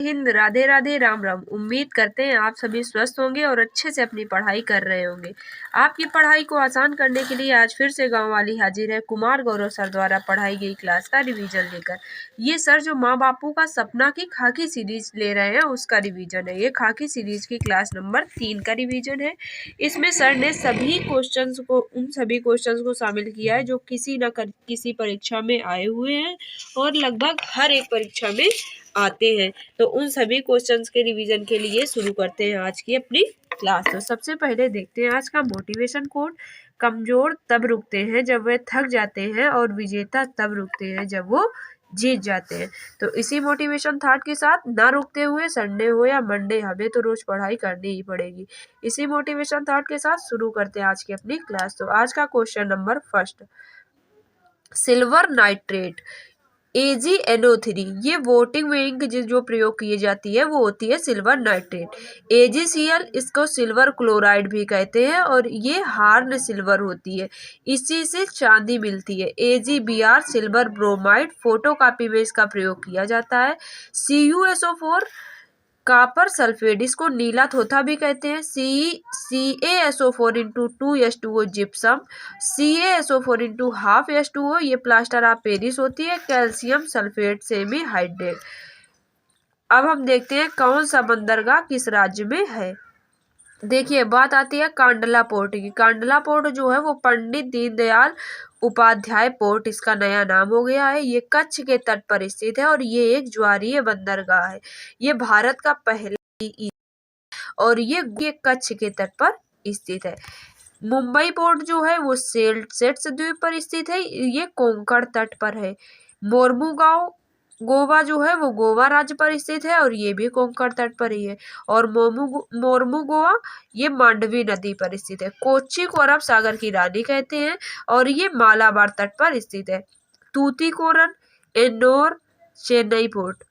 हिंद, राधे राधे, राम राम। उम्मीद करते हैं आप सभी स्वस्थ होंगे और अच्छे से अपनी पढ़ाई कर रहे होंगे। आपकी पढ़ाई को आसान करने के लिए आज फिर से गांव वाली हाजिर है कुमार गौरव सर द्वारा पढ़ाई गई क्लास का रिवीजन लेकर। ये सर जो माँ बापू का सपना की खाकी सीरीज ले रहे हैं उसका रिवीजन है। ये खाकी सीरीज की क्लास नंबर 3 का रिवीजन है। इसमें सर ने उन सभी क्वेश्चंस को शामिल किया है जो किसी न किसी परीक्षा में आए हुए हैं और लगभग हर एक परीक्षा में आते हैं। तो उन सभी क्वेश्चंस के रिवीजन के लिए शुरू करते हैं आज की अपनी क्लास। तो सबसे पहले देखते हैं आज का मोटिवेशन कोट। कमजोर तब रुकते हैं जब वे थक जाते हैं और विजेता तब रुकते हैं जब वो जीत जाते हैं। तो इसी मोटिवेशन थॉट के साथ ना रुकते हुए संडे हो या मंडे हमें तो रोज पढ़ाई करनी ही पड़ेगी। इसी मोटिवेशन थॉट के साथ शुरू करते हैं आज की अपनी क्लास। तो आज का question number first, silver nitrate AgNO3 ये वोटिंग में इंक जो प्रयोग की जाती है वो होती है सिल्वर नाइट्रेट। AgCl इसको सिल्वर क्लोराइड भी कहते हैं और ये हार्न सिल्वर होती है, इसी से चांदी मिलती है। AgBr सिल्वर ब्रोमाइड, फोटोकॉपी में इसका प्रयोग किया जाता है। CuSO4 कॉपर सल्फेट, इसको नीला थोथा भी कहते हैं। CaSO4 into 2H2O gypsum, CaSO4 into half H2O ये प्लास्टर ऑफ पेरिस होती है। Calcium sulphate semi hydrate. अब हम देखते हैं कौन सा बंदरगाह किस राज्य में है। देखिए बात आती है कांडला पोर्ट की। कांडला पोर्ट जो है वो पंडित दीनदयाल उपाध्याय पोर्ट इसका नया नाम हो गया है। ये कच्छ के तट पर स्थित है और ये एक ज्वारीय बंदरगाह है। ये भारत का पहला और ये कच्छ के तट पर स्थित है। मुंबई पोर्ट जो है वो सेट्स द्वीप पर स्थित है, ये कोंकण तट पर है। मोर्मुगांव गोवा जो है वो गोवा राज्य पर स्थित है और ये भी कोंकण तट पर ही है। और मोर्मुगोवा ये मांडवी नदी पर स्थित है। कोच्चि को अरब सागर की रानी कहते हैं और ये मालाबार तट पर स्थित है। तूतीकोरन, एन्नोर, चेन्नई पोर्ट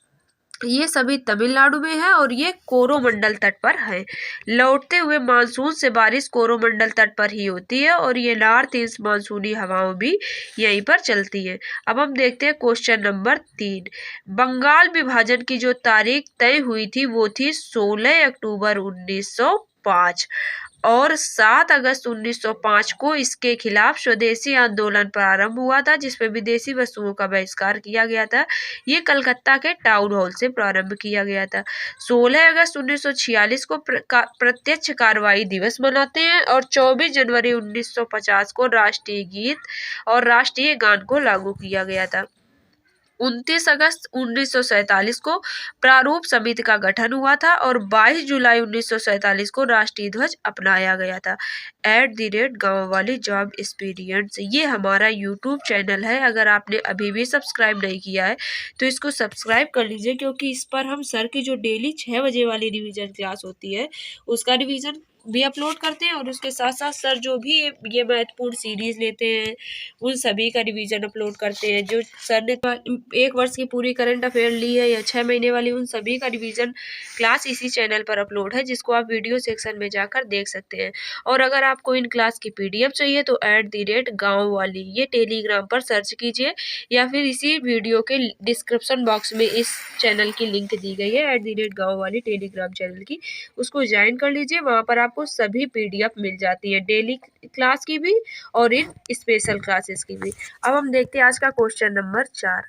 ये सभी तमिलनाडु में है और ये कोरोमंडल तट पर है। लौटते हुए मानसून से बारिश कोरोमंडल तट पर ही होती है और ये नॉर्थ ईस्ट मानसूनी हवाओं भी यहीं पर चलती है। अब हम देखते हैं क्वेश्चन नंबर 3, बंगाल विभाजन की जो तारीख तय हुई थी वो थी 16 अक्टूबर 1905 और 7 अगस्त 1905 को इसके खिलाफ स्वदेशी आंदोलन प्रारंभ हुआ था जिसमें विदेशी वस्तुओं का बहिष्कार किया गया था। ये कलकत्ता के टाउन हॉल से प्रारंभ किया गया था। 16 अगस्त 1946 को प्रत्यक्ष कार्रवाई दिवस मनाते हैं और 24 जनवरी 1950 को राष्ट्रीय गीत और राष्ट्रीय गान को लागू किया गया था। 29 अगस्त 1947 को प्रारूप समिति का गठन हुआ था और 22 जुलाई 1947 को राष्ट्रीय ध्वज अपनाया गया था। @गाँव वाली जॉब एक्सपीरियंस ये हमारा यूट्यूब चैनल है। अगर आपने अभी भी सब्सक्राइब नहीं किया है तो इसको सब्सक्राइब कर लीजिए, क्योंकि इस पर हम सर की जो डेली 6 बजे वाली रिवीजन क्लास होती है उसका रिवीजन भी अपलोड करते हैं और उसके साथ साथ सर जो भी ये महत्वपूर्ण सीरीज लेते हैं उन सभी का रिवीजन अपलोड करते हैं। जो सर ने 1 वर्ष की पूरी करंट अफेयर ली है या 6 महीने वाली, उन सभी का रिवीजन क्लास इसी चैनल पर अपलोड है जिसको आप वीडियो सेक्शन में जाकर देख सकते हैं। और अगर आपको इन क्लास की PDF चाहिए तो @गाँव वाली ये टेलीग्राम पर सर्च कीजिए या फिर इसी वीडियो के डिस्क्रिप्शन बॉक्स में इस चैनल की लिंक दी गई है @गाँव वाली टेलीग्राम चैनल की, उसको ज्वाइन कर लीजिए। वहाँ पर आपको सभी PDF मिल जाती है, डेली क्लास की भी और इन स्पेशल क्लासेस की भी। अब हम देखते हैं आज का क्वेश्चन नंबर 4,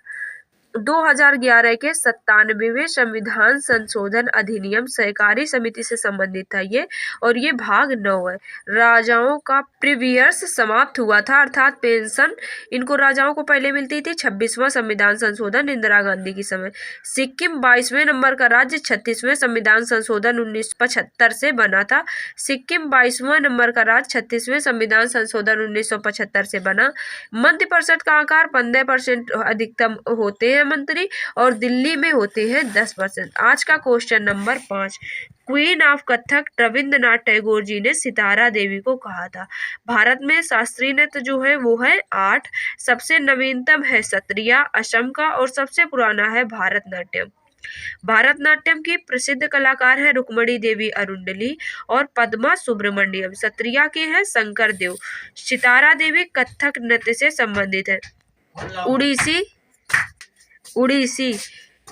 2011 के 97वें संविधान संशोधन अधिनियम सहकारी समिति से संबंधित था ये, और ये भाग 9 है। राजाओं का प्रीवियर्स समाप्त हुआ था, अर्थात पेंशन इनको राजाओं को पहले मिलती थी। 26वां संविधान संशोधन इंदिरा गांधी के समय। सिक्किम 22वें नंबर का राज्य 36वें संविधान संशोधन 1975 से बना था। सिक्किम 22वां नंबर का राज्य 36वें संविधान संशोधन 1975 से बना। मध्य परिषद का आकार 15% अधिकतम होते हैं मंत्री और दिल्ली में होते हैं 10%। आज का question number 5, queen of Kathak Rabindranath Tagore ji ने सितारा देवी को कहा था। भारत में शास्त्रीय नृत्य जो है वो है 8, सबसे नवीनतम है सत्रिया असम का और सबसे पुराना है भारतनाट्यम। भारतनाट्यम की प्रसिद्ध कलाकार है रुक्मणी देवी अरुंडली और पद्मा सुब्रमण्यम। सत्रिया के हैं शंकर देव। सितारा देवी कथक नृत्य से संबंधित है। उड़ीसी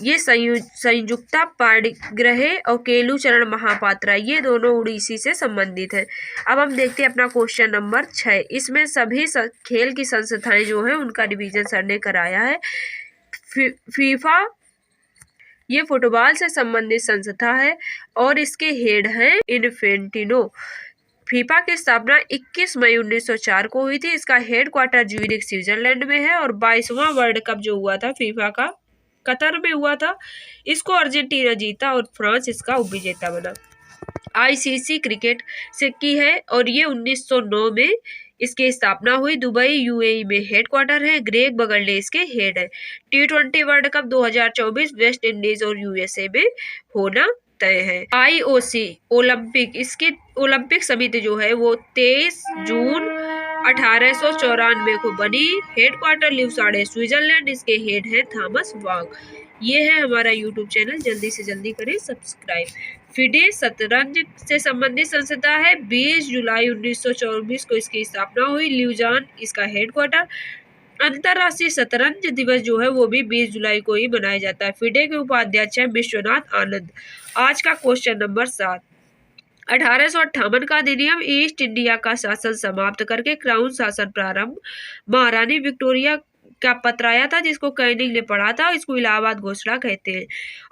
ये संयुक्ता पाणिग्रह और केलुचरण महापात्रा, ये दोनों उड़ीसी से संबंधित है। अब हम देखते हैं अपना क्वेश्चन नंबर 6। इसमें सभी खेल की संस्थाएं जो है उनका रिवीजन सर ने कराया है। फीफा ये फुटबॉल से संबंधित संस्था है और इसके हेड हैं इन्फेंटिनो। फीफा की स्थापना 21 मई 1904 को हुई थी। इसका हेड क्वार्टर ज्यूरिख स्विट्जरलैंड में है और 22वां वर्ल्ड कप जो हुआ था फीफा का कतर में हुआ था, इसको अर्जेंटीना जीता और फ्रांस इसका उपविजेता बना। आईसीसी क्रिकेट से की है और ये 1909 में इसकी स्थापना हुई। दुबई यूएई में हेडक्वार्टर है। ग्रेग बगलने इसके हेड है। T20 world cup 2024 West Indies और यूएसए में होना तय है। आईओसी ओलंपिक, इसकी ओलंपिक समिति जो है वो 23 जून 1894 को बनी। हेडक्वार्टर ल्यूसार्ड स्विट्जरलैंड, इसके हेड है थॉमस वांग। ये है हमारा यूट्यूब चैनल, जल्दी से जल्दी करें सब्सक्राइब। फिडे शतरंज से संबंधित संस्था है। 20 जुलाई 1924 को इसकी स्थापना हुई। ल्यूजान इसका हेडक्वार्टर। अंतरराष्ट्रीय शतरंज दिवस जो है वो भी 20 जुलाई को ही मनाया जाता है। फिडे के उपाध्यक्ष है विश्वनाथ आनंद। आज का क्वेश्चन नंबर 7। 1858 का अधिनियम ईस्ट इंडिया का शासन समाप्त करके क्राउन शासन प्रारंभ। महारानी विक्टोरिया का पत्र आया था जिसको कैनिंग ने पढ़ा था। इसको इलाहाबाद घोषणा कहते हैं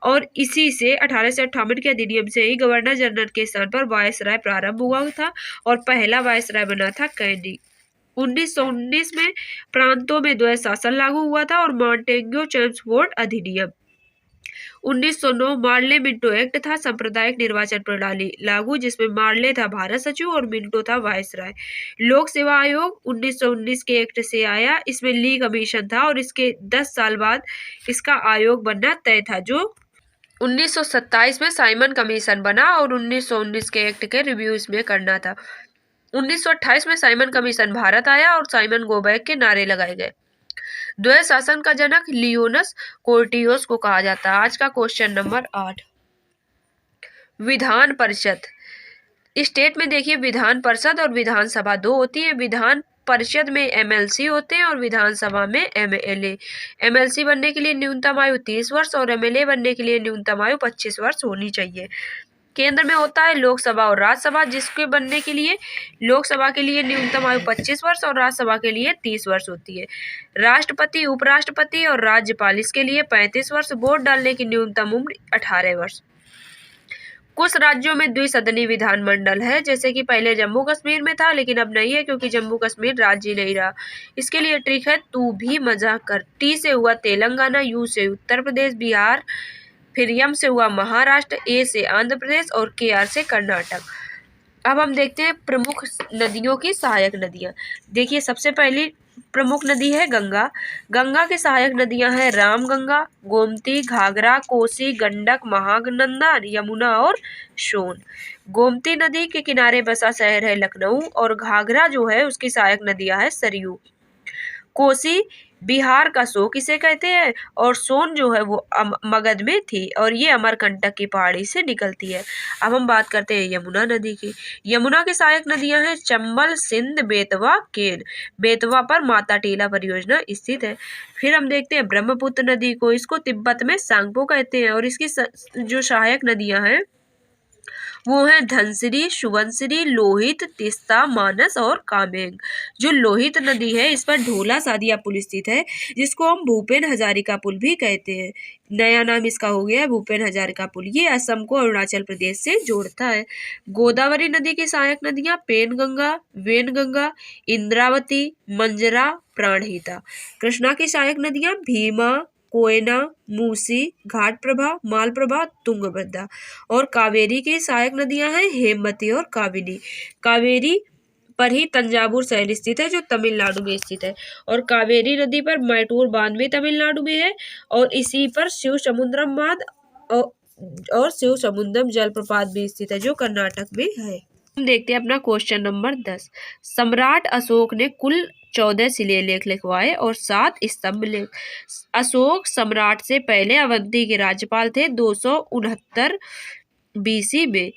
और इसी से 1858 के अधिनियम से ही गवर्नर जनरल के स्थान पर वायसराय प्रारंभ हुआ था और पहला वायसराय बना था कैनिंग। 1919 में प्रांतों में द्वैत शासन लागू हुआ था और मॉन्टेग्यू चेम्सफोर्ड अधिनियम। 1909 मार्ले मिंटो एक्ट था। सांप्रदायिक निर्वाचन प्रणाली लागू, जिसमें मार्ले था भारत सचिव और मिंटो था वायसराय। लोक सेवा आयोग 1919 के एक्ट से आया। इसमें ली कमीशन था और इसके 10 साल बाद इसका आयोग बनना तय था, जो 1927 में साइमन कमीशन बना और 1919 के एक्ट के रिव्यू इसमें करना था। 1928 में साइमन कमीशन भारत आया और साइमन गो बैक के नारे लगाए गए। द्वैत शासन का जनक लियोनस कोर्टियोस को कहा जाता है। आज का question number 8। Vidhan Parishad. State में देखिए विधान परिषद और विधानसभा दो होती है। विधान परिषद में एमएलसी होते हैं और विधानसभा में एमएलए। एमएलसी बनने के लिए न्यूनतम आयु 30 वर्ष और एमएलए बनने के लिए न्यूनतम आयु 25 वर्ष होनी चाहिए। केंद्र में होता है लोकसभा और राज्यसभा, जिसके बनने के लिए लोकसभा के लिए न्यूनतम आयु 25 वर्ष और राज्यसभा के लिए 30 वर्ष होती है। राष्ट्रपति, उपराष्ट्रपति और राज्यपाल इसके लिए 35 वर्ष। वोट डालने की न्यूनतम उम्र 18 वर्ष। कुछ राज्यों में द्विसदनीय विधानमंडल है, जैसे कि पहले जम्मू कश्मीर में था लेकिन अब नहीं है क्योंकि जम्मू कश्मीर राज्य नहीं रहा। इसके लिए ट्रिक है तू भी मजाक कर। टी से हुआ तेलंगाना, यू से उत्तर प्रदेश, बिहार, फिर यम से हुआ महाराष्ट्र, ए से आंध्र प्रदेश और केआर से कर्नाटक। अब हम देखते हैं प्रमुख नदियों की सहायक नदियां। देखिए सबसे पहली प्रमुख नदी है गंगा। गंगा की सहायक नदियां हैं रामगंगा, गोमती, घाघरा, कोसी, गंडक, महानंदा, यमुना और सोन। गोमती नदी के किनारे बसा शहर है लखनऊ और घाघरा जो है उसकी सहायक नदियां है सरयू। कोसी बिहार का शोक इसे कहते हैं और सोन जो है वो मगध में थी और ये अमरकंटक की पहाड़ी से निकलती है। अब हम बात करते हैं यमुना नदी की। यमुना की सहायक नदियां हैं चंबल, सिंध, बेतवा, केन। बेतवा पर माता टीला परियोजना स्थित है। फिर हम देखते हैं ब्रह्मपुत्र नदी को। इसको तिब्बत में सांगपो कहते हैं और इसकी जो सहायक नदियां हैं वो है धनसिरी, सुबनसिरी, लोहित, तिस्ता, मानस और कामेंग। जो लोहित नदी है इस पर ढोला सादिया पुल स्थित है, जिसको हम भूपेन हजारिका पुल भी कहते हैं। नया नाम इसका हो गया भूपेन हजारिका पुल। ये असम को अरुणाचल प्रदेश से जोड़ता है। गोदावरी नदी की सहायक नदियां पेनगंगा, वेनगंगा, इंद्रावती, मंजरा, प्राणहिता। कृष्णा की सहायक नदियां भीमा, कोयना, मूसी, घाटप्रभा, मालप्रभा, तुंगभद्रा। और कावेरी की सहायक नदियां हैं हेमवती और काबिनी। कावेरी पर ही तंजावुर शहर स्थित है जो तमिलनाडु में स्थित है और कावेरी नदी पर मैटूर बांध भी तमिलनाडु में है और इसी पर शिव समुद्रम बांध और शिव समुद्रम जलप्रपात भी स्थित है जो कर्नाटक में है। हम देखते हैं अपना क्वेश्चन नंबर 10। सम्राट अशोक ने कुल 14 शिलालेख लिखवाए और 7 स्तंभ लेख। अशोक सम्राट से पहले अवंती के राज्यपाल थे 269 BC में।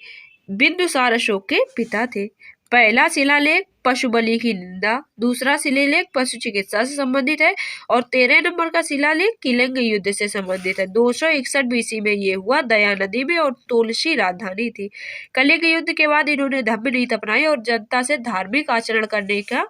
बिंदुसार अशोक के पिता थे। पहला शिलालेख पशु बलि की निंदा, दूसरा शिलालेख पशु चिकित्सा से संबंधित है और 13 नंबर का शिलालेख किलिंग युद्ध से संबंधित है। 261 बीसी में ये हुआ, दया नदी में, और तुलसी राजधानी थी। कलिंग युद्ध के बाद इन्होंने धम्म नीति अपनाई और जनता से धार्मिक आचरण करने का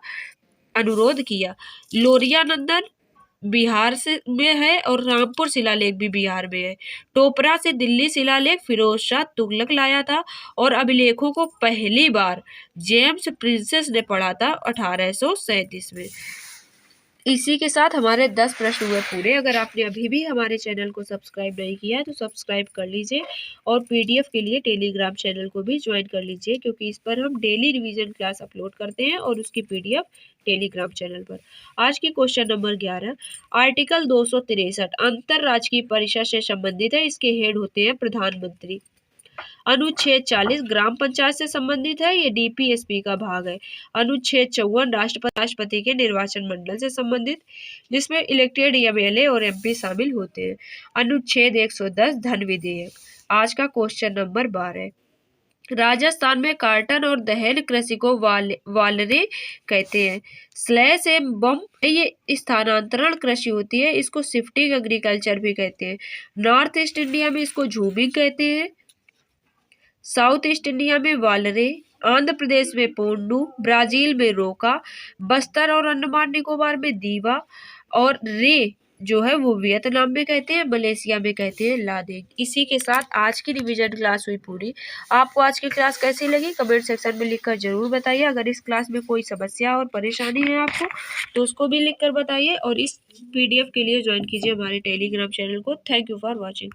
अनुरोध किया। लोरिया नंदन बिहार से में है और रामपुर शिलालेख भी बिहार में है। टोपरा से दिल्ली शिलालेख फिरोज शाह तुगलक लाया था और अभिलेखों को पहली बार जेम्स प्रिंसेस ने पढ़ा था 1837 में। इसी के साथ हमारे 10 प्रश्न हुए पूरे। अगर आपने अभी भी हमारे चैनल को सब्सक्राइब नहीं किया है तो सब्सक्राइब कर लीजिए और पीडीएफ के लिए टेलीग्राम चैनल को भी ज्वाइन कर लीजिए, क्योंकि इस पर हम डेली रिवीजन क्लास अपलोड करते हैं और उसकी पीडीएफ टेलीग्राम चैनल पर। आज की क्वेश्चन नंबर 11, आर्टिकल 263 अंतरराष्ट्रीय परिषद से संबंधित है। इसके हेड होते हैं प्रधानमंत्री। अनुच्छेद 40 ग्राम पंचायत से संबंधित है, ये डीपीएसपी का भाग है। अनुच्छेद 54 राष्ट्रपति के निर्वाचन मंडल से संबंधित, जिसमें इलेक्टेड एमएलए और एमपी शामिल होते हैं। अनुच्छेद 110 धन विधेयक। आज का क्वेश्चन नंबर 12, राजस्थान में कार्टन और दहन कृषि को वालरे कहते हैं। स्लैश एम बम ये स्थानांतरण कृषि होती है, इसको शिफ्टिंग एग्रीकल्चर भी कहते हैं। नॉर्थ ईस्ट इंडिया में इसको झूमिंग कहते हैं, साउथ ईस्ट इंडिया में वालरे, आंध्र प्रदेश में पोंडू, ब्राजील में रोका, बस्तर और अंडमान निकोबार में दीवा, और रे जो है वो वियतनाम में कहते हैं, मलेशिया में कहते हैं लादेन। इसी के साथ आज की रिवीजन क्लास हुई पूरी। आपको आज की क्लास कैसी लगी कमेंट सेक्शन में लिखकर जरूर बताइए। अगर इस क्लास में कोई समस्या और परेशानी है आपको तो उसको भी लिखकर बताइए और इस पीडीएफ के लिए ज्वाइन कीजिए हमारे टेलीग्राम चैनल को। Thank you for watching.